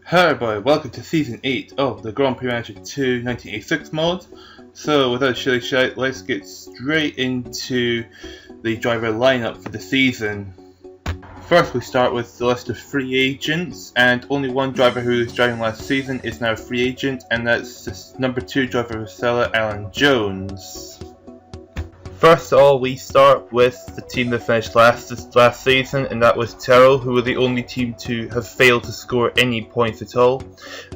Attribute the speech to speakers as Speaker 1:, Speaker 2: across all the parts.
Speaker 1: Hello everybody, welcome to Season 8 of the Grand Prix Manager 2 1986 mod. So without shilly shite, let's get straight into the driver lineup for the season. First we start with the list of free agents, and only one driver who was driving last season is now a free agent, and that's the number 2 driver of Ossella, Alan Jones. First of all, we start with the team that finished last season, and that was Terrell, who were the only team to have failed to score any points at all.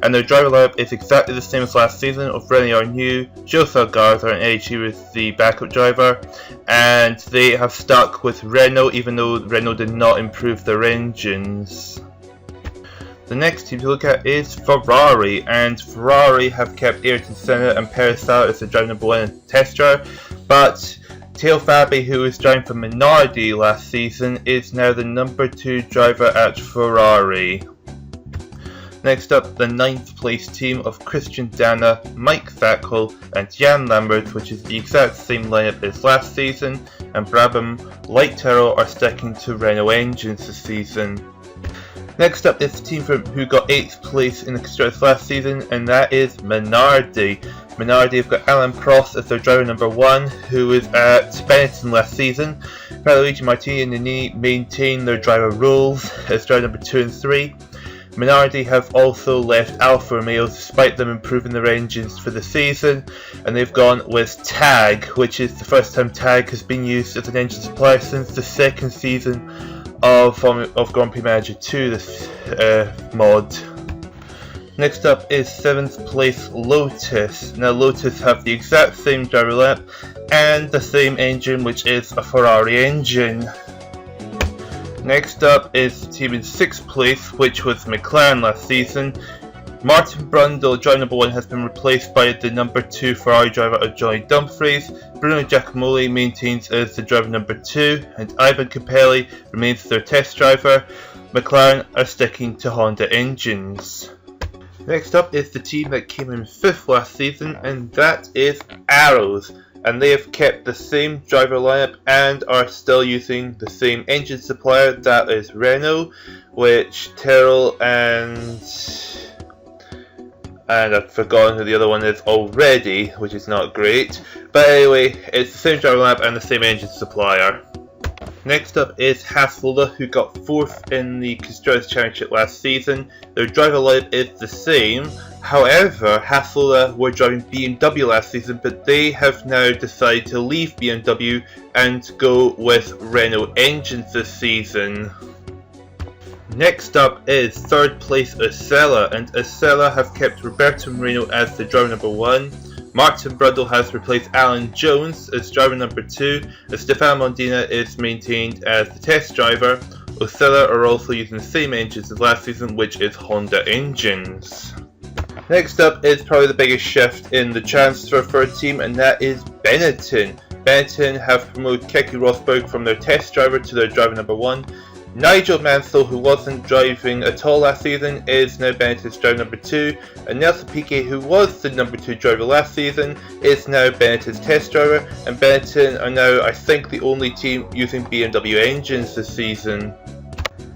Speaker 1: And their driver lineup is exactly the same as last season, of Rennie Arnoux, Joseph Garza, and Eddie Chi was the backup driver. And they have stuck with Renault, even though Renault did not improve their engines. The next team to look at is Ferrari, and Ferrari have kept Ayrton Senna and Perez Sala as the driver number 1 and test driver, but Teo Fabi, who was driving for Minardi last season, is now the number 2 driver at Ferrari. Next up, the 9th place team of Christian Dana, Mike Thackel, and Jan Lambert, which is the exact same lineup as last season, and Brabham, like Terrell, are sticking to Renault engines this season. Next up is the team who got 8th place in the constructors last season, and that is Minardi. Minardi have got Alain Prost as their driver number 1, who was at Benetton last season. Luigi Martini and Nannini maintain their driver roles as driver number 2 and 3. Minardi have also left Alfa Romeo despite them improving their engines for the season, and they've gone with TAG, which is the first time TAG has been used as an engine supplier since the second season of Grand Prix Manager 2, this mod. Next up is 7th place Lotus. Now Lotus have the exact same driver lineup and the same engine, which is a Ferrari engine. Next up is the team in 6th place, which was McLaren last season. Martin Brundle, driver number 1, has been replaced by the number 2 Ferrari driver of Johnny Dumfries. Bruno Giacomelli maintains as the driver number 2, and Ivan Capelli remains their test driver. McLaren are sticking to Honda engines. Next up is the team that came in 5th last season, and that is Arrows. And they have kept the same driver lineup and are still using the same engine supplier, that is Renault, which Terrell and I've forgotten who the other one is already, which is not great. But anyway, it's the same driver lineup and the same engine supplier. Next up is Hasselda, who got 4th in the Constructors' Championship last season. Their driver lineup is the same. However, Hasselda were driving BMW last season, but they have now decided to leave BMW and go with Renault engines this season. Next up is 3rd place Ossella, and Ossella have kept Roberto Moreno as the driver number 1. Martin Brundle has replaced Alan Jones as driver number 2, and Stefano Mondina is maintained as the test driver. Ossella are also using the same engines as last season, which is Honda engines. Next up is probably the biggest shift in the transfer for a team, and that is Benetton. Benetton have promoted Keke Rosberg from their test driver to their driver number 1. Nigel Mansell, who wasn't driving at all last season, is now Benetton's driver number 2, and Nelson Piquet, who was the number 2 driver last season, is now Benetton's test driver, and Benetton are now, I think, the only team using BMW engines this season.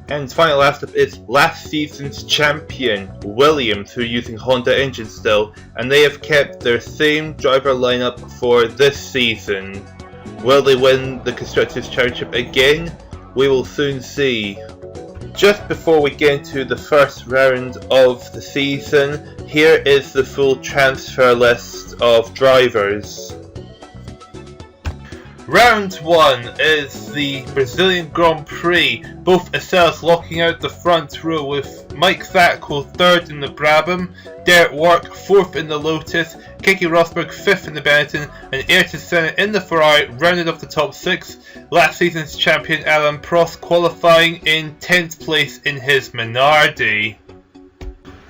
Speaker 1: And finally, last up is last season's champion, Williams, who are using Honda engines still, and they have kept their same driver lineup for this season. Will they win the Constructors' Championship again? We will soon see. Just before we get into the first round of the season, here is the full transfer list of drivers. Round 1 is the Brazilian Grand Prix. Both Ossellas locking out the front row, with Mike Thackel 3rd in the Brabham, Derek Wark 4th in the Lotus, Keke Rosberg 5th in the Benetton, and Ayrton Senna in the Ferrari rounded off the top 6. Last season's champion Alain Prost qualifying in 10th place in his Minardi.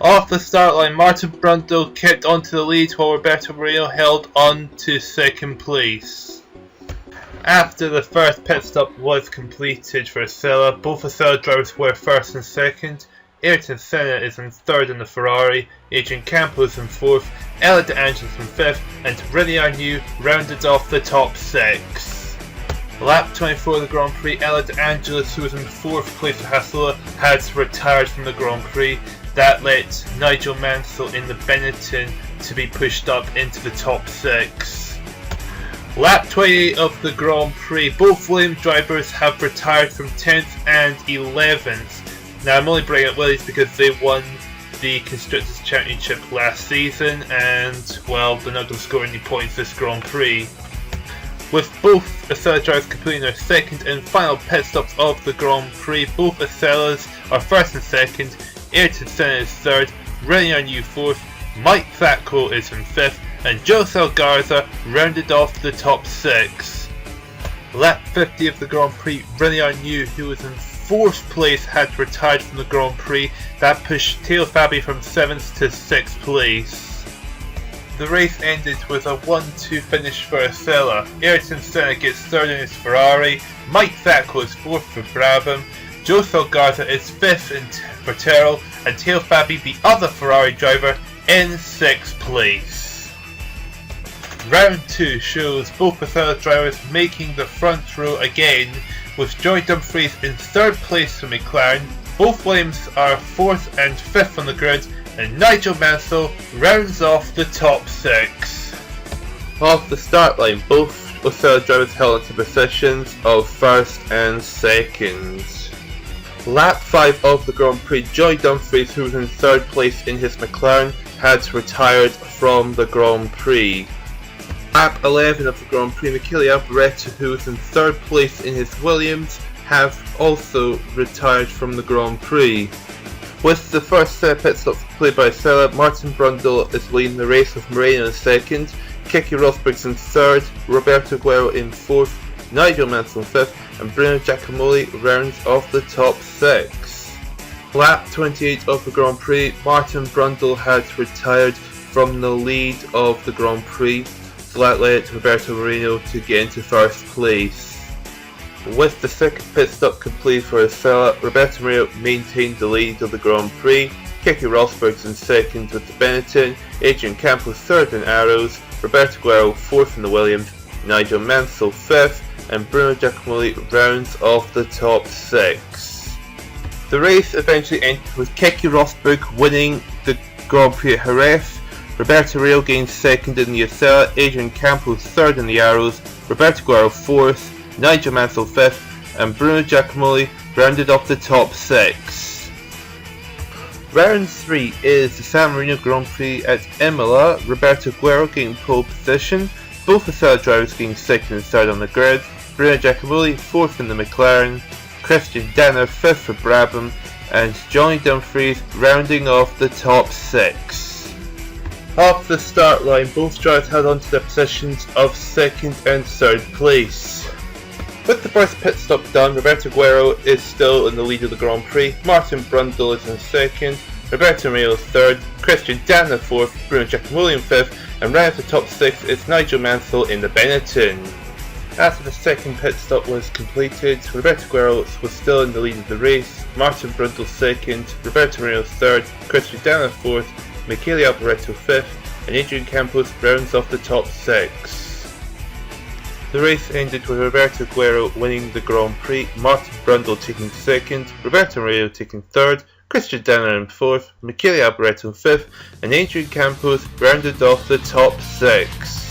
Speaker 1: Off the start line, Martin Brundle kept on to the lead while Roberto Moreno held on to 2nd place. After the first pit stop was completed for Ossella, both Ossella drivers were 1st and 2nd. Ayrton Senna is in 3rd in the Ferrari, Adrian Campos in 4th, Ella De Angelis in 5th, and Rennie Arnoux rounded off the top 6. Lap 24 of the Grand Prix, Ella De Angelis, who was in 4th place for Hasselda, had retired from the Grand Prix. That led Nigel Mansell in the Benetton to be pushed up into the top 6. Lap 28 of the Grand Prix, both Williams drivers have retired from 10th and 11th. Now I'm only bringing up Williams because they won the Constructors' Championship last season and, well, they're not going to score any points this Grand Prix. With both Ossella drivers completing their second and final pit stops of the Grand Prix, both Ossellas are first and second, Ayrton Senna is third, René Arnoux fourth, Mike Fatco is in fifth, and Josel Garza rounded off the top 6. Lap 50 of the Grand Prix, René Arnoux, who was in 4th place, had retired from the Grand Prix. That pushed Theo Fabi from 7th to 6th place. The race ended with a 1-2 finish for Ossella. Ayrton Senna gets 3rd in his Ferrari, Mike Fatco is 4th for Brabham, Josel Garza is 5th for Tyrrell, and Theo Fabi, the other Ferrari driver, in 6th place. Round 2 shows both Ossella drivers making the front row again, with Joy Dumfries in 3rd place for McLaren. Both Williams are 4th and 5th on the grid, and Nigel Mansell rounds off the top 6. Off the start line, both Ossella drivers held onto positions of 1st and 2nd. Lap 5 of the Grand Prix, Joy Dumfries, who was in 3rd place in his McLaren, had retired from the Grand Prix. Lap 11 of the Grand Prix, Michele Alboreto, who was in 3rd place in his Williams, have also retired from the Grand Prix. With the first set of pit stops played by Ossella, Martin Brundle is leading the race with Moreno in 2nd, Keke Rosberg's in 3rd, Roberto Guerrero in 4th, Nigel Mansell in 5th, and Bruno Giacomelli rounds off the top 6. Lap 28 of the Grand Prix, Martin Brundle had retired from the lead of the Grand Prix, so that led Roberto Moreno to get into 1st place. With the 2nd pit stop complete for Ossella, Roberto Moreno maintained the lead of the Grand Prix, Keke Rosberg's in 2nd with the Benetton, Adrian Campos 3rd in Arrows, Roberto Guerrero 4th in the Williams, Nigel Mansell 5th, and Bruno Giacomelli rounds off the top 6. The race eventually ended with Keke Rosberg winning the Grand Prix at Jerez, Roberto Moreno gained 2nd in the Ossella, Adrian Campos 3rd in the Arrows, Roberto Guerrero 4th, Nigel Mansell 5th, and Bruno Giacomelli rounded off the top 6. Round 3 is the San Marino Grand Prix at Imola. Roberto Guerrero gained pole position, both Ossella drivers gained 2nd and 3rd on the grid, Bruno Giacomelli 4th in the McLaren, Christian Danner 5th for Brabham, and Johnny Dumfries rounding off the top 6. Off the start line, both drivers held on to their positions of 2nd and 3rd place. With the first pit stop done, Roberto Guerrero is still in the lead of the Grand Prix, Martin Brundle is in 2nd, Roberto Moreno 3rd, Christian Danner 4th, Bruno Giacomelli in 5th, and round out the top 6 is Nigel Mansell in the Benetton. After the 2nd pit stop was completed, Roberto Guerrero was still in the lead of the race, Martin Brundle 2nd, Roberto Moreno 3rd, Christian Danner 4th, Michele Alboreto 5th, and Adrian Campos rounds off the top 6. The race ended with Roberto Guerrero winning the Grand Prix, Martin Brundle taking 2nd, Roberto Moreno taking 3rd, Christian Danner in 4th, Michele Alboreto in 5th, and Adrian Campos rounded off the top 6.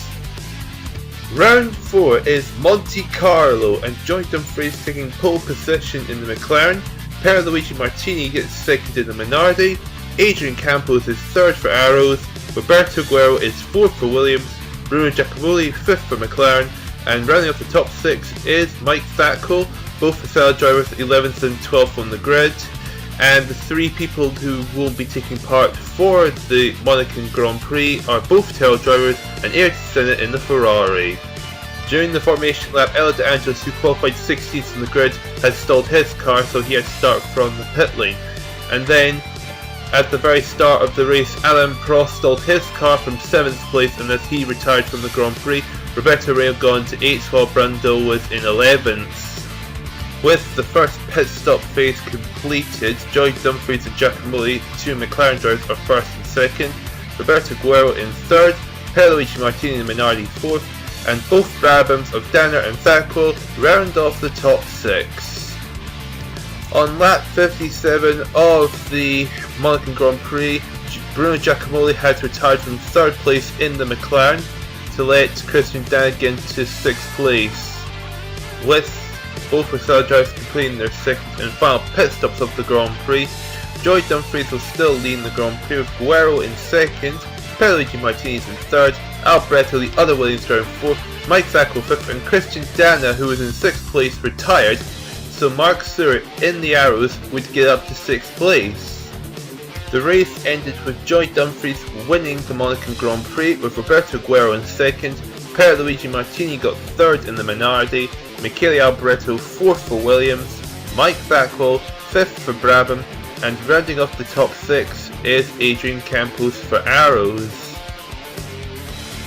Speaker 1: Round 4 is Monte Carlo, and Joy Dumfries taking pole position in the McLaren, Pierluigi Martini gets 2nd in the Minardi, Adrian Campos is 3rd for Arrows, Roberto Guerrero is 4th for Williams, Bruno Giacomelli 5th for McLaren, and rounding off the top 6 is Mike Fatco, both Ossella drivers 11th and 12th on the grid, and the 3 people who will be taking part for the Monacan Grand Prix are both Tyrrell drivers and Ayrton Senna in the Ferrari. During the formation lap, Ella De Angelis, who qualified 16th on the grid, had stalled his car, so he had to start from the pit lane. And then, at the very start of the race, Alain Prost stalled his car from 7th place, and as he retired from the Grand Prix, Roberto Moreno gone to 8th while Brundle was in 11th. With the first pit stop phase completed, Joy Dumfries and Giacomelli, 2 McLaren drivers, are 1st and 2nd, Roberto Guerrero in 3rd, Pierluigi Martini and Minardi 4th, and both Brabhams of Danner and Fatco round off the top 6. On lap 57 of the Monaco Grand Prix, Bruno Giacomelli had retired from 3rd place in the McLaren to let Christian Danner get into 6th place. With both Ossella drivers completing their 2nd and final pit stops of the Grand Prix, Joy Dumfries was still leading the Grand Prix with Guerrero in 2nd, Pierluigi Martini's in 3rd, Alboreto the other Williams driver in 4th, Mike Zacco 5th, and Christian Danner, who was in 6th place, retired, so Mark Stewart in the Arrows would get up to 6th place. The race ended with Joy Dumfries winning the Monaco Grand Prix with Roberto Guerrero in 2nd, Pierluigi Martini got 3rd in the Minardi, Michele Alboreto 4th for Williams, Mike Zacco 5th for Brabham, and rounding off the top 6 is Adrian Campos for Arrows.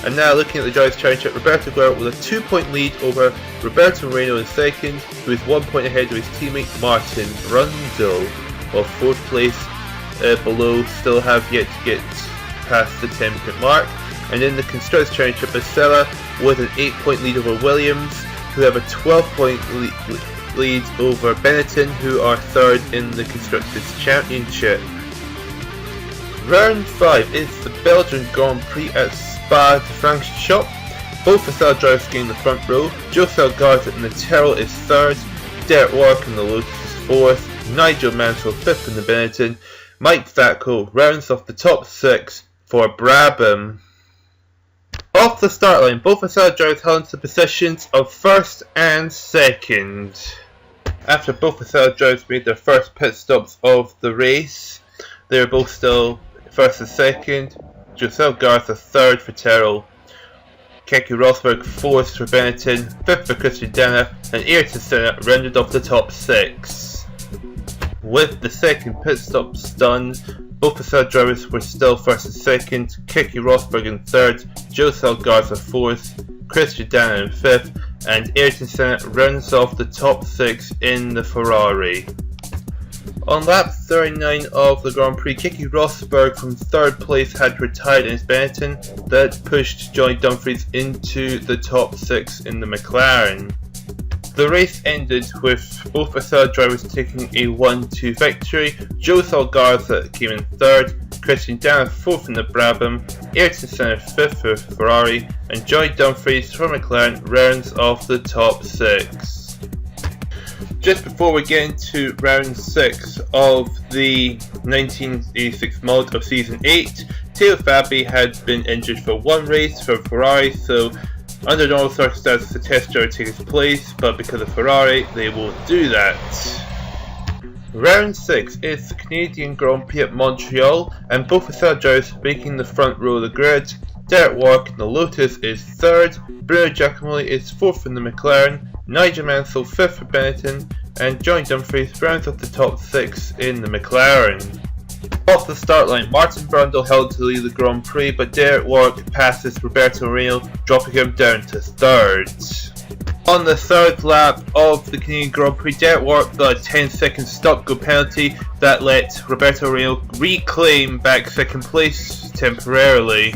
Speaker 1: And now looking at the Drivers' Championship, Roberto Guerrero with a 2-point lead over Roberto Moreno in 2nd, who is 1 point ahead of his teammate Martin Brundle, while 4th place below still have yet to get past the 10-point mark. And in the Constructors' Championship, Ossella with an 8-point lead over Williams, who have a 12-point lead over Benetton, who are 3rd in the Constructors' Championship. Round 5 is the Belgian Grand Prix at Spa-de-Francorchamps. Both Ossella drivers gain the front row. José Garza in the Terrell is 3rd, Derek Warwick in the Lotus is 4th, Nigel Mansell 5th in the Benetton. Mike Zacco rounds off the top 6 for Brabham. Off the start line, both Ossella drivers held into the positions of 1st and 2nd. After both Ossella drivers made their first pit stops of the race, they were both still 1st and 2nd. José Garza 3rd for Terrell, Keke Rosberg 4th for Benetton, 5th for Christian Danner, and Ayrton Senna rounded off the top 6. With the 2nd pit stops done, both Ossella drivers were still 1st and 2nd, Keke Rosberg in 3rd, José Garza 4th, Christian Danner in 5th, and Ayrton Senna rounds off the top 6 in the Ferrari. On lap 39 of the Grand Prix, Keke Rosberg from 3rd place had retired in his Benetton. That pushed Joy Dumfries into the top 6 in the McLaren. The race ended with both Ossella drivers taking a 1-2 victory. José Garza came in 3rd, Christian Danner 4th in the Brabham, Ayrton Senna 5th for Ferrari, and Joy Dumfries from McLaren rounds off the top 6. Just before we get into round 6 of the 1986 mod of season 8, Teo Fabi had been injured for 1 race for Ferrari, so under normal circumstances the test drive would take his place, but because of Ferrari they won't do that. Round 6 is the Canadian Grand Prix at Montreal, and both Ossella drivers making the front row of the grid. Derek Warwick in the Lotus is 3rd, Bruno Giacomelli is 4th in the McLaren, Nigel Mansell 5th for Benetton, and Joy Dumfries rounds off the top 6 in the McLaren. Off the start line, Martin Brundle held to lead the Grand Prix, but Derek Warwick passes Roberto Moreno, dropping him down to 3rd. On the 3rd lap of the Canadian Grand Prix, Derek Warwick got a 10-second stop-go penalty that let Roberto Moreno reclaim back 2nd place temporarily.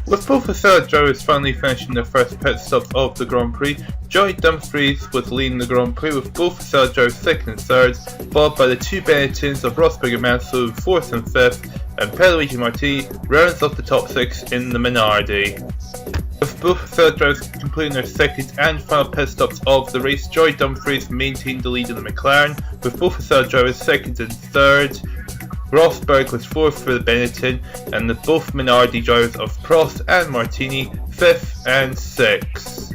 Speaker 1: With both Ossella drivers finally finishing their first pit stops of the Grand Prix, Joy Dumfries was leading the Grand Prix with both Ossella drivers 2nd and 3rd, followed by the 2 Benettons of Rosberg and Mansell 4th and 5th, and Pierluigi Martini rounds off the top 6 in the Minardi. With both Ossella drivers completing their 2nd and final pit stops of the race, Joy Dumfries maintained the lead in the McLaren, with both Ossella drivers 2nd and 3rd. Rosberg was 4th for the Benetton, and the both Minardi drivers of Prost and Martini 5th and 6th.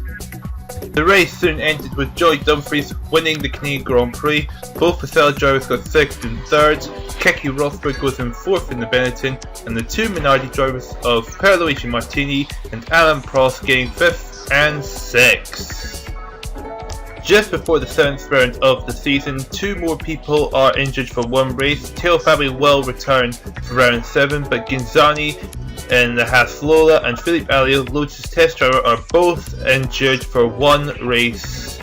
Speaker 1: The race soon ended with Joy Dumfries winning the Canadian Grand Prix. Both Ossella drivers got 6th and 3rd, Keke Rosberg was in 4th in the Benetton, and the 2 Minardi drivers of Pierluigi Martini and Alain Prost getting 5th and 6th. Just before the 7th round of the season, 2 more people are injured for 1 race. Teo Fabi will return for round 7, but Ginzani in the Haas Lola and Philippe Alliot, Lotus test driver, are both injured for 1 race.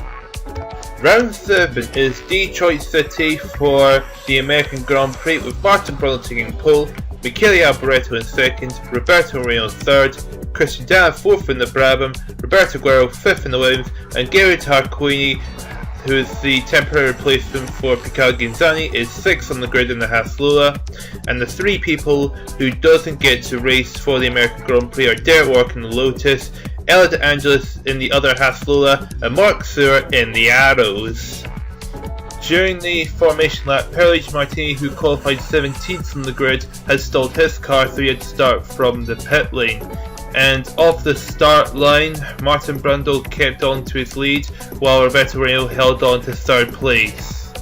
Speaker 1: Round 7 is Detroit City for the American Grand Prix, with Martin Brundle taking pole, Michele Alboreto in 2nd, Roberto Moreno 3rd, Christian Danner 4th in the Brabham, Roberto Guerrero 5th in the Williams, and Gary Tarquini who is the temporary replacement for Picard Ginzani, is 6th on the grid in the Haslula, and the 3 people who doesn't get to race for the American Grand Prix are Derek Warwick in the Lotus, Ella De Angelis in the other Haslula, and Mark Seward in the Arrows. During the formation lap, Pierluigi Martini, who qualified 17th on the grid, had stalled his car, so he had to start from the pit lane. And off the start line, Martin Brundle kept on to his lead, while Roberto Moreno held on to 3rd place.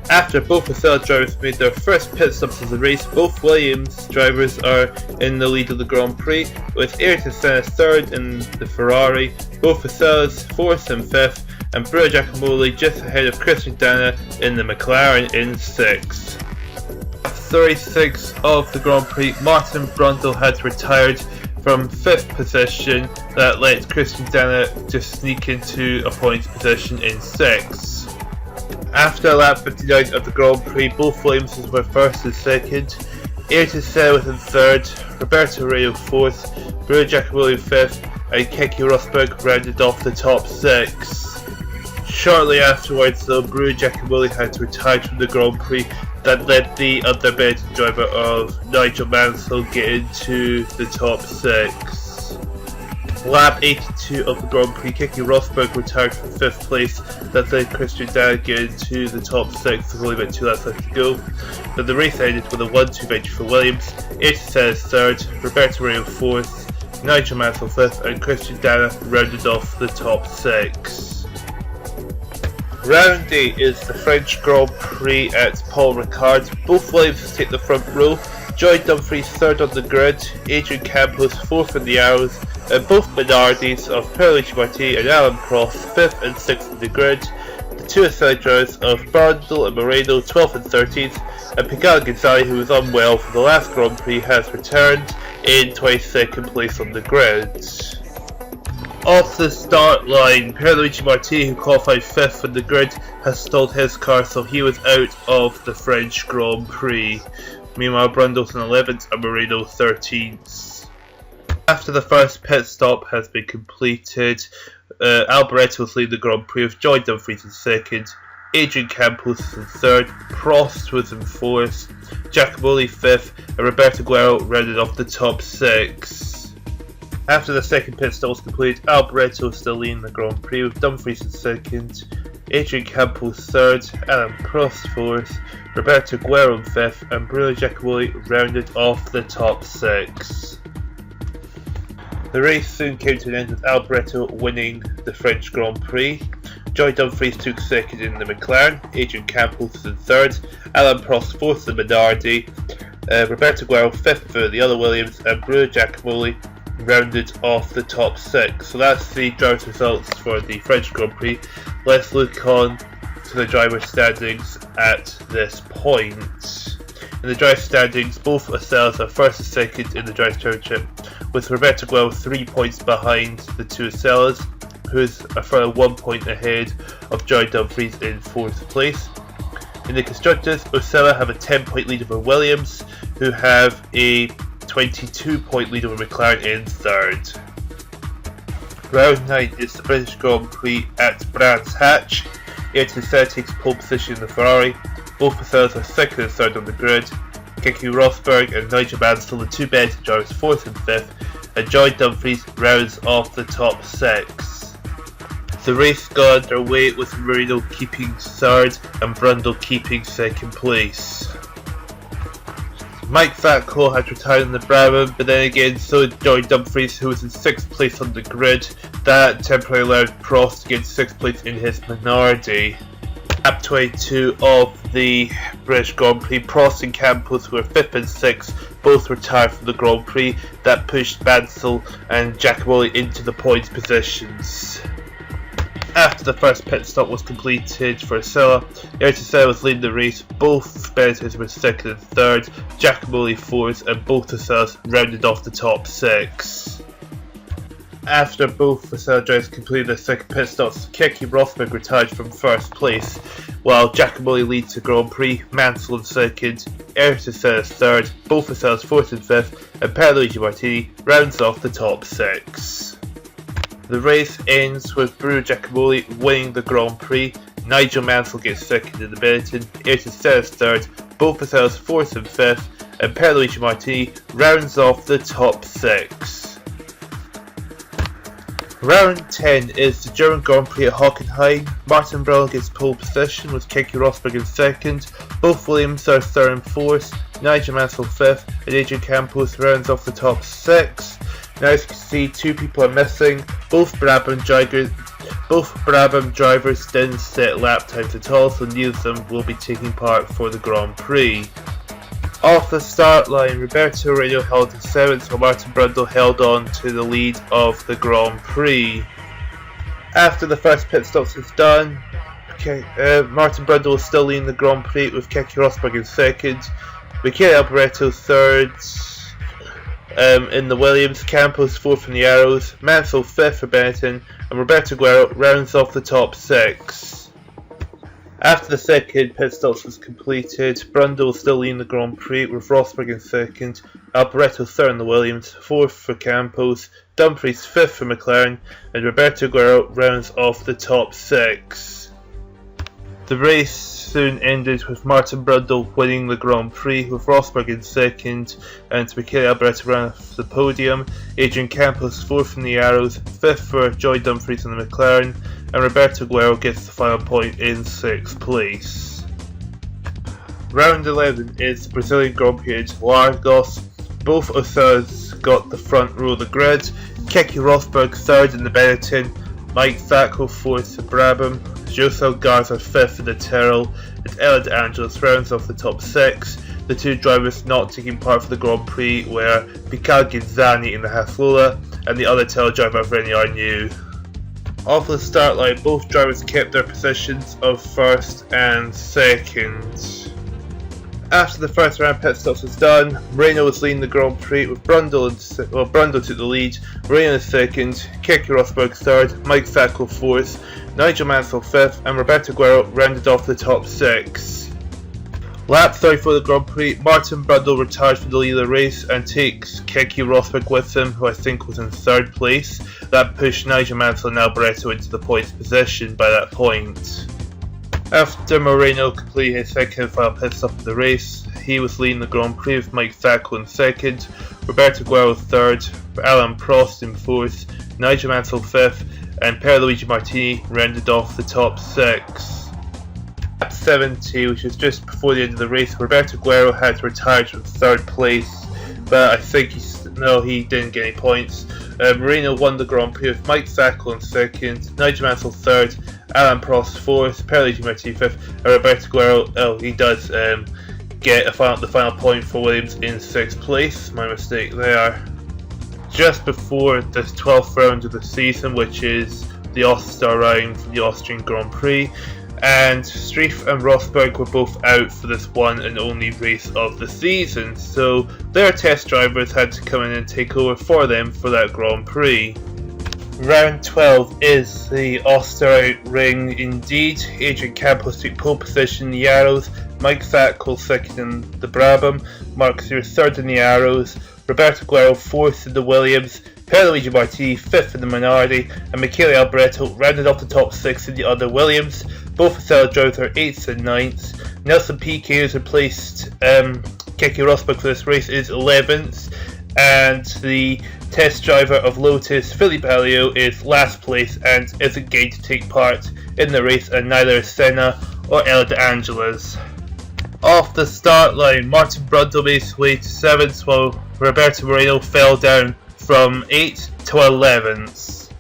Speaker 1: After both Ossella drivers made their first pit stops of the race, both Williams drivers are in the lead of the Grand Prix, with Ayrton Senna 3rd in the Ferrari, both Osella's 4th and 5th, and Bruno Giacomelli just ahead of Christian Dana in the McLaren in 6th. 36 of the Grand Prix, Martin Brundle had retired from 5th position. That let Christian Dana just sneak into a points position in 6th. After lap 59 of the Grand Prix, both Williamses were 1st and 2nd, Ayrton Senna was in 3rd, Roberto Moreno 4th, Bruno Giacomelli 5th, and Keke Rosberg rounded off the top 6. Shortly afterwards, though, Bruno Giacomelli had to retire from the Grand Prix. That let the other Benetton driver of Nigel Mansell get into the top 6. Lap 82 of the Grand Prix, Keke Rosberg retired from 5th place. That let Christian Dana get into the top 6 with only about 2 laps left to go. But the race ended with a 1-2 victory for Williams. Ayrton Senna 3rd, Roberto Moreno 4th, Nigel Mansell 5th, and Christian Dana rounded off the top 6. Round 8 is the French Grand Prix at Paul Ricard. Both Williams take the front row. Joy Dumfries 3rd on the grid, Adrian Campos 4th in the Arrows, and both Minardis of Pierluigi Martini and Alan Prost 5th and 6th in the grid. The 2 Ossella drivers of Brundle and Moreno 12th and 13th, and Picard Ginzani, who was unwell for the last Grand Prix, has returned in 22nd place on the grid. Off the start line, Pierluigi Martini, who qualified 5th on the grid, has stalled his car, so he was out of the French Grand Prix. Meanwhile, Brundle's in 11th and Moreno 13th. After the first pit stop has been completed, Alboreto leading the Grand Prix with Joy Dumfries in 2nd, Adrian Campos in 3rd, Prost was in 4th, Giacomelli 5th, and Roberto Guerrero rounded off the top 6. After the second pit stop was completed, Alboreto still leading the Grand Prix with Dumfries in 2nd, Adrian Campos 3rd, Alan Prost 4th, Roberto Guerrero in 5th, and Bruno Giacomelli rounded off the top 6. The race soon came to an end with Alboreto winning the French Grand Prix. Joy Dumfries took 2nd in the McLaren, Adrian Campos in 3rd, Alan Prost 4th in the Minardi, Roberto Guerrero 5th for the other Williams, and Bruno Giacomelli rounded off the top 6. So that's the driver's results for the French Grand Prix. Let's look on to the driver standings at this point. In the driver standings, both Osellas are 1st and 2nd in the Drivers' Championship, with Roberto Guerrero 3 points behind the 2 Osellas, who is a further 1 point ahead of Joy Dumfries in 4th place. In the Constructors, Ossella have a 10-point lead over Williams, who have a 22-point lead over McLaren in 3rd. Round 9 is the British Grand Prix at Brands Hatch. Ayrton Senna takes pole position in the Ferrari. Both Osellas are 2nd and 3rd on the grid. Keke Rosberg and Nigel Mansell, the 2 Benetton drivers, 4th and 5th, and Joy Dumfries rounds off the top 6. The race got underway with Moreno keeping 3rd and Brundle keeping 2nd place. Mike Fatco had retired in the Brabham, but then again so did Joy Dumfries, who was in 6th place on the grid. That temporarily allowed Prost to get 6th place in his Minardi. Lap 22 of the British Grand Prix, Prost and Campos, who were 5th and 6th, both retired from the Grand Prix. That pushed Mansell and Giacomelli into the points positions. After the first pit stop was completed for Ossella, Ayrton Senna was leading the race. Both Benett's were 2nd and 3rd, Giacomelli 4th, and both Osellas rounded off the top 6. After both Ossella drivers completed their second pit stops, Keke Rosberg retired from 1st place, while Giacomelli leads the Grand Prix, Mansell in 2nd, Ayrton Senna 3rd, both Osellas 4th and 5th, and Pierluigi Martini rounds off the top 6. The race ends with Bruno Giacomelli winning the Grand Prix, Nigel Mansell gets second in the Benetton, Ayrton Senna's third, both Ossella's fourth and fifth, and Pierluigi Martini rounds off the top 6. Round 10 is the German Grand Prix at Hockenheim. Martin Brundle gets pole position with Keke Rosberg in second, both Williams are third and fourth, Nigel Mansell fifth, and Adrian Campos rounds off the top 6. Now as you can see, 2 people are missing. Both Brabham drivers didn't set lap times at all, so neither of them will be taking part for the Grand Prix. Off the start line, Roberto Moreno held in 7th, while Martin Brundle held on to the lead of the Grand Prix. After the first pit stops was done, Martin Brundle was still leading the Grand Prix with Keke Rosberg in second, Michele Alboreto third in the Williams, Campos fourth in the Arrows, Mansell fifth for Benetton, and Roberto Guerrero rounds off the top 6. After the second pit stops was completed, Brundle was still leading the Grand Prix with Rosberg in second, Alboreto third in the Williams, fourth for Campos, Dumfries fifth for McLaren, and Roberto Guerrero rounds off the top 6. The race soon ended with Martin Brundle winning the Grand Prix with Rosberg in second and Michele Alboreto round off the podium, Adrian Campos fourth in the Arrows, fifth for Joy Dumfries in the McLaren, and Roberto Guerrero gets the final point in 6th place. Round 11 is the Brazilian Grand Prix at Interlagos. Both Ossellas got the front row of the grid, Keke Rosberg third in the Benetton, Mike Sacco fourth in Brabham, José Garza fifth in the Tyrrell, and Ella De Angelis rounds off the top 6. The 2 drivers not taking part for the Grand Prix were Piccal Ghizani in the Haslola and the other Tyrrell driver Rene Arnoux. Off the start line, both drivers kept their positions of first and second. After the first round of pit stops was done, Moreno was leading the Grand Prix with Brundle took the lead, Moreno in second, Keke Rosberg third, Mike Sacco fourth, Nigel Mansell fifth, and Roberto Guerrero rounded off the top 6. Lap 34 of the Grand Prix, Martin Brundle retired from the lead of the race and takes Keke Rosberg with him, who I think was in 3rd place. That pushed Nigel Mansell and Alboreto into the points position by that point. After Moreno completed his second and final pit stop of the race, he was leading the Grand Prix with Mike Sacco in second, Roberto Guerrero third, Alain Prost in fourth, Nigel Mansell fifth, and Pierluigi Martini rounded off the top 6. Lap 70, which was just before the end of the race, Roberto Guerrero had retired from 3rd place, but I think he didn't get any points. Moreno won the Grand Prix with Mike Sacco in second, Nigel Mansell third, Alain Prost fourth, Pierluigi Martini fifth, and Roberto Guerrero, he does get the final point for Williams in 6th place. My mistake there. Just before the 12th round of the season, which is the All-Star round for the Austrian Grand Prix, and Streif and Rosberg were both out for this one and only race of the season, so their test drivers had to come in and take over for them for that Grand Prix. Round 12 is the All-Star ring indeed. Adrian Campos took pole position in the Arrows, Mike Sacco second in the Brabham, Mark Stewart third in the Arrows, Roberto Guerrero fourth in the Williams, Pierluigi Martini fifth in the Minardi, and Michele Alboreto rounded off the top 6 in the other Williams. Both Ossella drivers are 8th and 9th. Nelson Piquet, who's replaced Keke Rosberg for this race, is 11th, and the test driver of Lotus, Philippe Alliot, is last place and isn't going to take part in the race, and neither is Senna or Ella De Angelis. Off the start line, Martin Brundle made his way to 7th, while Roberto Moreno fell down from 8th to 11th.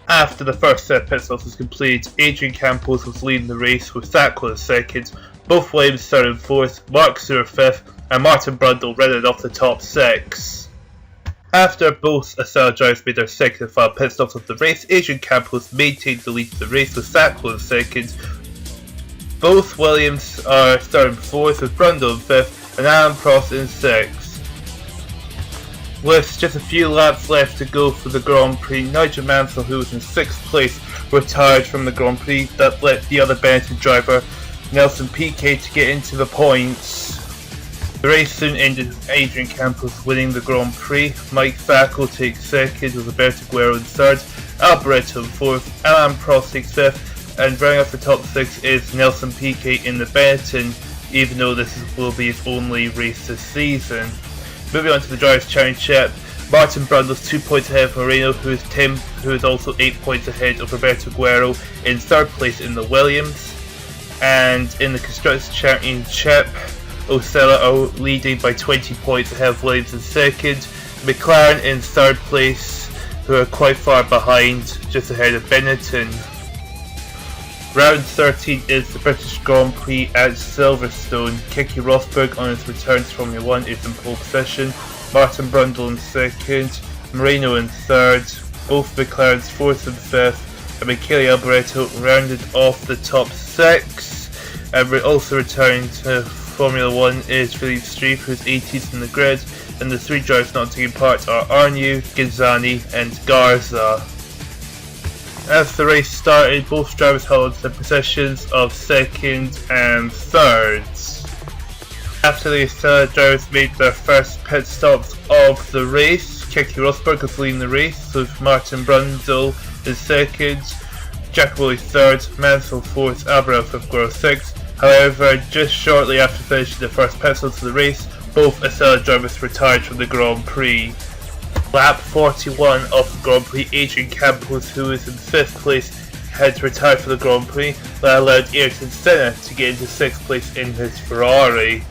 Speaker 1: After the first set of pit stops was completed, Adrian Campos was leading the race with Sacco in second, both Williams 3rd and 4th, Mark Stewart 5th, and Martin Brundle rounded off the top 6. After both Ossella drivers made their second and final pit stops of the race, Adrian Campos maintained the lead of the race with Sacco in second. Both Williams are 3rd and 4th, with Brundle in 5th, and Alain Prost in 6th. With just a few laps left to go for the Grand Prix, Nigel Mansell, who was in 6th place, retired from the Grand Prix. That let the other Benetton driver, Nelson Piquet, to get into the points. The race soon ended with Adrian Campos winning the Grand Prix, Mike Sacco takes second with Roberto Guerrero in third, Alboreto in fourth, Alain Prost takes fifth, And rounding off the top 6 is Nelson Piquet in the Benetton, even though this will be his only race this season. Moving on to the Drivers' Championship, Martin Brundle's 2 points ahead of Moreno, who is also 8 points ahead of Roberto Guerrero in 3rd place in the Williams. And in the Constructors' Championship, Ossella are leading by 20 points ahead of Williams in 2nd, McLaren in 3rd place, who are quite far behind, just ahead of Benetton. Round 13 is the British Grand Prix at Silverstone. Keke Rosberg on his return to Formula 1 is in pole position, Martin Brundle in 2nd, Moreno in 3rd, both McLaren's 4th and 5th, and Michele Alboreto rounded off the top 6. And we're also returning to Formula 1 is Philippe Streiff, who's 18th in the grid, and the 3 drivers not taking part are Arnew, Ghinzani and Garza. As the race started, both drivers held the positions of 2nd and 3rd. After the Ossella drivers made their first pit stops of the race, Keke Rosberg was leading the race, with Martin Brundle in 2nd, Giacomelli 3rd, Mansell 4th, Alboreto 5th, Guerrero 6th. However, just shortly after finishing the first pit stops of the race, both Ossella drivers retired from the Grand Prix. Lap 41 of the Grand Prix, Adrian Campos, who is in 5th place, had retired from the Grand Prix. That allowed Ayrton Senna to get into 6th place in his Ferrari.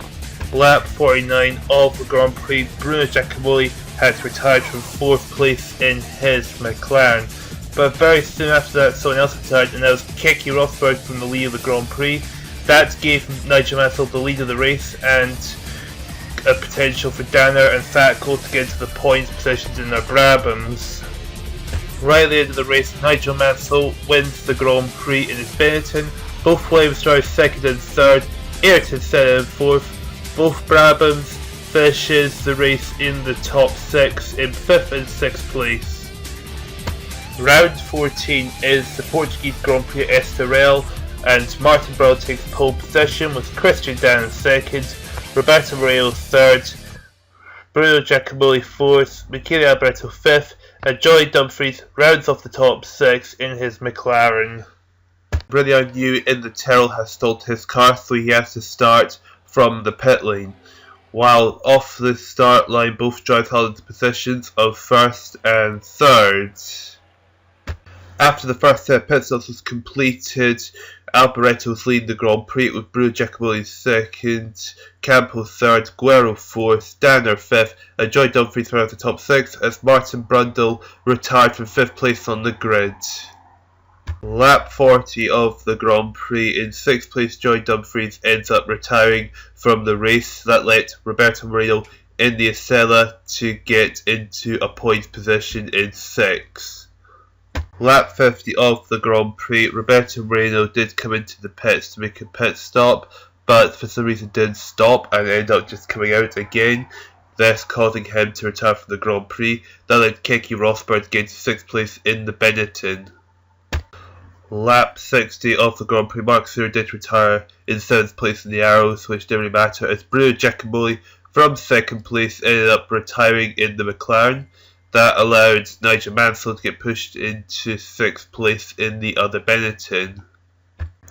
Speaker 1: Lap 49 of the Grand Prix, Bruno Giacomelli had retired from 4th place in his McLaren. But very soon after that, someone else retired, and that was Keke Rosberg from the lead of the Grand Prix. That gave Nigel Mansell the lead of the race and a potential for Danner and Fatco to get into the points positions in their Brabhams. Right at the end of the race, Nigel Mansell wins the Grand Prix in his Benetton. Both Williams drivers 2nd and 3rd, Ayrton Senna in 4th. Both Brabhams finishes the race in the top 6 in 5th and 6th place. Round 14 is the Portuguese Grand Prix at Estoril, and Martin Brundle takes pole position with Christian Danner in 2nd, Roberto Moreno 3rd, Bruno Giacomelli 4th, Michele Alboreto 5th, and Johnny Dumfries rounds off the top 6 in his McLaren. Brian New in the Tyrrell has stalled his car, so he has to start from the pit lane. While off the start line, both drivers held into positions of 1st and 3rd. After the first set of pit stops was completed, Alboreto was leading the Grand Prix with Bruno Giacomelli 2nd, Campos 3rd, Guerrero 4th, Danner 5th, and Joy Dumfries were at the top 6 as Martin Brundle retired from 5th place on the grid. Lap 40 of the Grand Prix, in 6th place Joy Dumfries ends up retiring from the race. That let Roberto Moreno in the Ossella to get into a points position in 6th. Lap 50 of the Grand Prix, Roberto Moreno did come into the pits to make a pit stop, but for some reason didn't stop and ended up just coming out again, thus causing him to retire from the Grand Prix. That led Keke Rosberg to get into 6th place in the Benetton. Lap 60 of the Grand Prix, Mark Webber did retire in 7th place in the Arrows, which didn't really matter, as Bruno Giacomelli from 2nd place ended up retiring in the McLaren. That allowed Nigel Mansell to get pushed into 6th place in the other Benetton.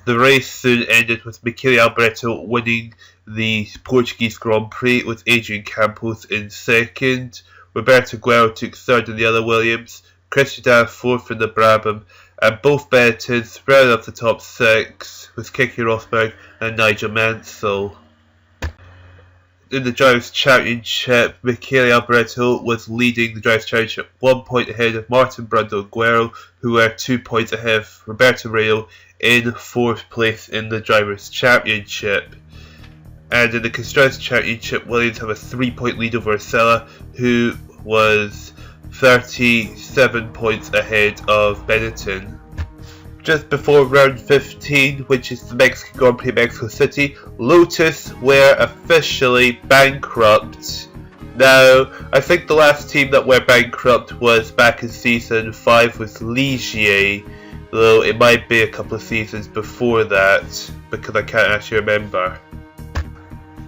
Speaker 1: The race soon ended with Michele Alboreto winning the Portuguese Grand Prix with Adrian Campos in 2nd. Roberto Guerrero took 3rd in the other Williams, Christian Danner 4th in the Brabham, and both Benettons rounded off the top 6 with Keke Rosberg and Nigel Mansell. In the Drivers' Championship, Michele Alboreto was leading the Drivers' Championship 1 point ahead of Martin Brundle and Guerrero, who were 2 points ahead of Roberto Moreno in 4th place in the Drivers' Championship. And in the Constructors' Championship, Williams have a 3-point lead over Ossella, who was 37 points ahead of Benetton. Just before round 15, which is the Mexican Grand Prix Mexico City, Lotus were officially bankrupt. Now, I think the last team that went bankrupt was back in season 5 with Ligier, though it might be a couple of seasons before that, because I can't actually remember.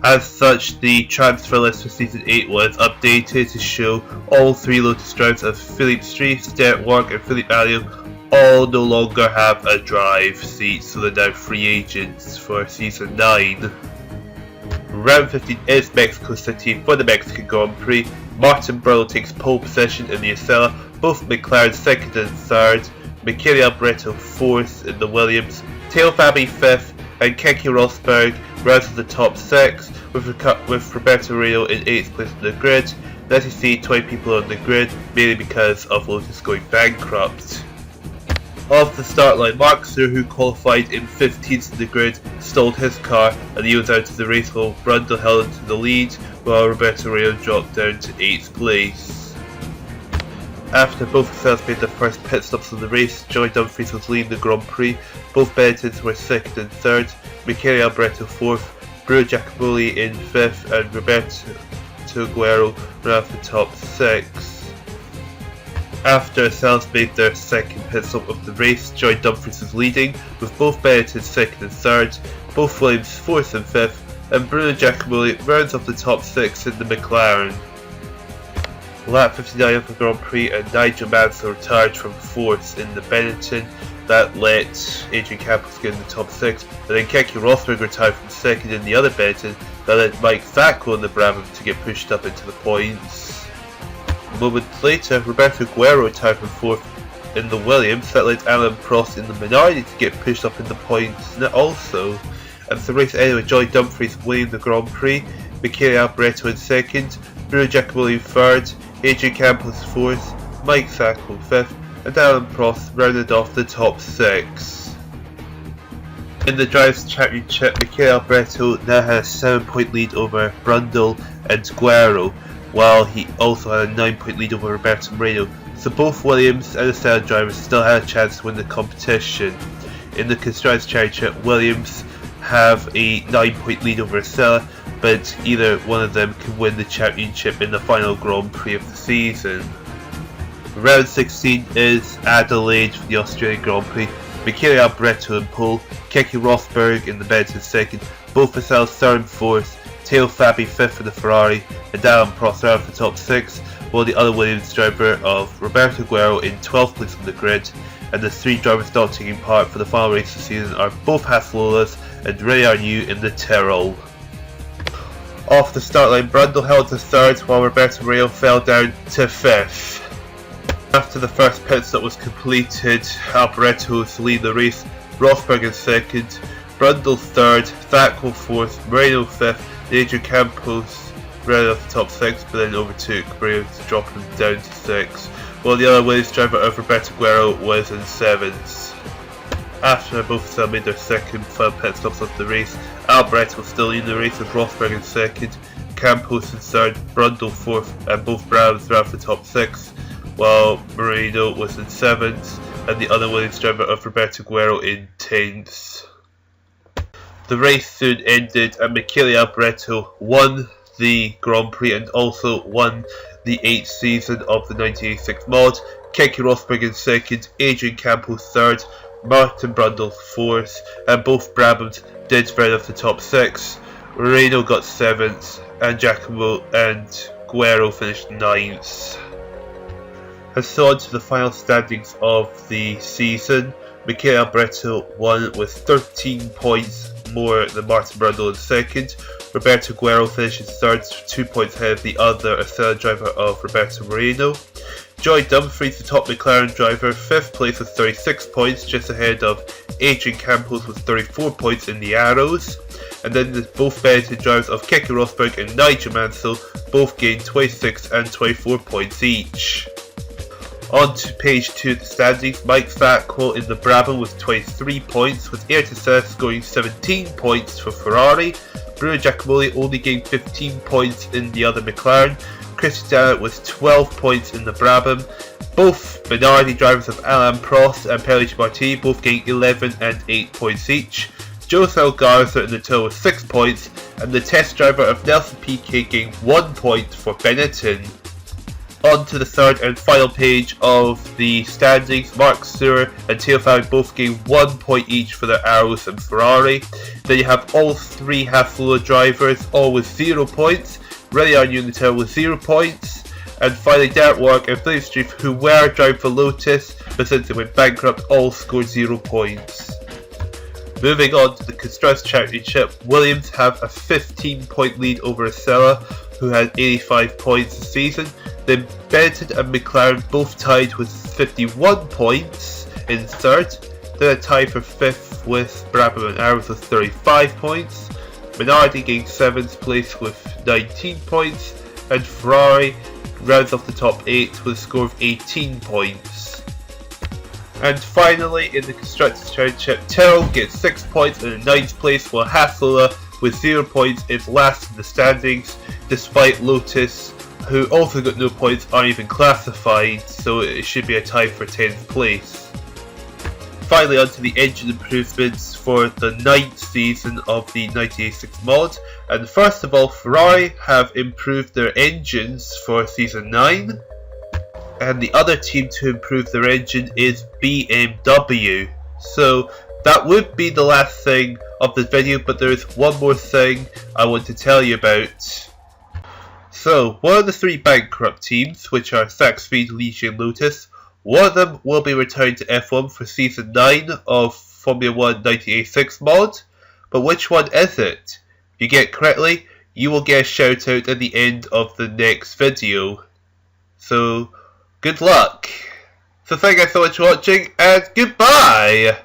Speaker 1: As such, the transfer list for season 8 was updated to show all 3 Lotus drivers of Philippe Streiff, Derek Warwick and Philippe Alliot all no longer have a drive seat, so they're now free agents for Season 9. Round 15 is Mexico City for the Mexican Grand Prix. Martin Brundle takes pole position in the Ossella, both McLaren 2nd and 3rd, Michele Alboreto 4th in the Williams, Teo Fabi 5th, and Keke Rosberg rounds of the top 6, with Roberto Moreno in 8th place in the grid. Let's see 20 people on the grid, mainly because of Lotus going bankrupt. Off the start line, Mark Suhr, who qualified in 15th in the grid, stalled his car and he was out of the race while Brundle held into the lead, while Roberto Moreno dropped down to 8th place. After both Ossella made their first pit stops of the race, Joey Dumfries was leading the Grand Prix. Both Benettons were 2nd and 3rd, Michele Alboreto 4th, Bruno Giacomelli in 5th, and Roberto Guerrero ran off the top 6. After Ossella made their second pit stop of the race, Joey Dumfries was leading, with both Benettons 2nd and 3rd, both Williams 4th and 5th, and Bruno Giacomelli rounds off the top 6 in the McLaren. Lap 59 of the Grand Prix, and Nigel Mansell retired from 4th in the Benetton. That let Adrian Campos get in the top 6, and then Keke Rosberg retired from 2nd in the other Benetton. That let Mike Thackwell in the Brabham to get pushed up into the points. A moment later, Roberto Guerrero retired from 4th in the Williams. That let Alain Prost in the Minardi to get pushed up in the points also. As the race ended with Joey Dumfries winning the Grand Prix, Michele Alboreto in 2nd, Bruno Giacomelli in 3rd, Adrian Campos 4th, Mike Thackwell 5th, and Alain Prost rounded off the top 6. In the Drivers' Championship, Michele Alboreto now had a 7-point lead over Brundle and Guerrero, while he also had a 9-point lead over Roberto Moreno, so both Williams and Ossella drivers still had a chance to win the competition. In the Constructors' Championship, Williams have a 9-point lead over Ossella, but either one of them can win the championship in the final Grand Prix of the season. Round 16 is Adelaide for the Australian Grand Prix. Michele Alboreto in pole, Keke Rosberg in the Benetton 2nd, both Ossella 3rd and 4th, Teo Fabi 5th for the Ferrari, and Alain Prost out of the top 6, while the other Williams driver of Roberto Guerrero in 12th place on the grid. And the 3 drivers not taking part for the final race of the season are both Haslolas and Rene Arnoux in the Tyrrell. Off the start line, Brundle held to 3rd, while Roberto Moreno fell down to 5th. After the first pit stop was completed, Alboreto was to lead the race, Rosberg in 2nd, Brundle 3rd, Thackwell 4th, Moreno 5th, and Adrian Campos ran off the top 6, but then overtook Moreno to drop him down to 6, while the other Williams driver of Roberto Guerrero was in 7th. After both of them made their second final pit stops of the race, Alboreto was still in the race with Rosberg in 2nd, Campos in 3rd, Brundle 4th, and both Browns ran off the top 6, while Moreno was in 7th, and the other Williams driver of Roberto Guerrero in 10th. The race soon ended, and Michele Alboreto won the Grand Prix and also won the 8th season of the 1986 mod. Keke Rosberg in 2nd, Adrian Campos 3rd, Martin Brundle 4th, and both Brabhams did round off the top 6. Moreno got 7th, and Giacomo and Guerrero finished 9th. And so on to the final standings of the season. Michele Alboreto won with 13 points more than Martin Brundle in 2nd. Roberto Guerrero finishes 3rd, 2 points ahead of the other Ossella driver of Roberto Moreno. Joey Dumfries, the top McLaren driver, 5th place with 36 points, just ahead of Adrian Campos with 34 points in the Arrows. And then both Benetton drivers of Keke Rosberg and Nigel Mansell both gained 26 and 24 points each. On to page 2 of the standings, Mike Thackwell in the Brabham with 23 points, with Ayrton Senna scoring 17 points for Ferrari. Bruno Giacomelli only gained 15 points in the other McLaren. Christian with 12 points in the Brabham. Both Minardi drivers of Alain Prost and Pellice Marti both gained 11 and 8 points each. José Garza in the Tyrrell with 6 points, and the test driver of Nelson Piquet gained 1 point for Benetton. On to the third and final page of the standings, Mark Suhr and Teo Fabi both gained 1 point each for their Arrows and Ferrari. Then you have all 3 Haslola drivers, all with 0 points. Rene Arnoux in the Tyrrell with 0 points. And finally, Derek Warwick and Philip Street, who were driving for Lotus, but since it went bankrupt, all scored 0 points. Moving on to the Constructors' Championship, Williams have a 15-point lead over Ossella, who had 85 points this season. Then Benetton and McLaren both tied with 51 points in third. Then a tie for 5th with Brabham and Arrows with 35 points. Minardi gained 7th place with 19 points. And Ferrari rounds off the top 8 with a score of 18 points. And finally, in the Constructors' Championship, Tyrrell gets 6 points in 9th place, while Hassler with 0 points is last in the standings, despite Lotus, who also got no points, aren't even classified, so it should be a tie for 10th place. Finally, onto the engine improvements for the 9th season of the 1986 mod. And first of all, Ferrari have improved their engines for season 9. And the other team to improve their engine is BMW. So that would be the last thing of this video, but there is one more thing I want to tell you about. So, one of the 3 bankrupt teams, which are Saxfeed, Ligier and Lotus, one of them will be returning to F1 for season 9 of Formula 1 1986 mod, but which one is it? If you get it correctly, you will get a shout out at the end of the next video. So, good luck. So thank you guys so much for watching, and goodbye!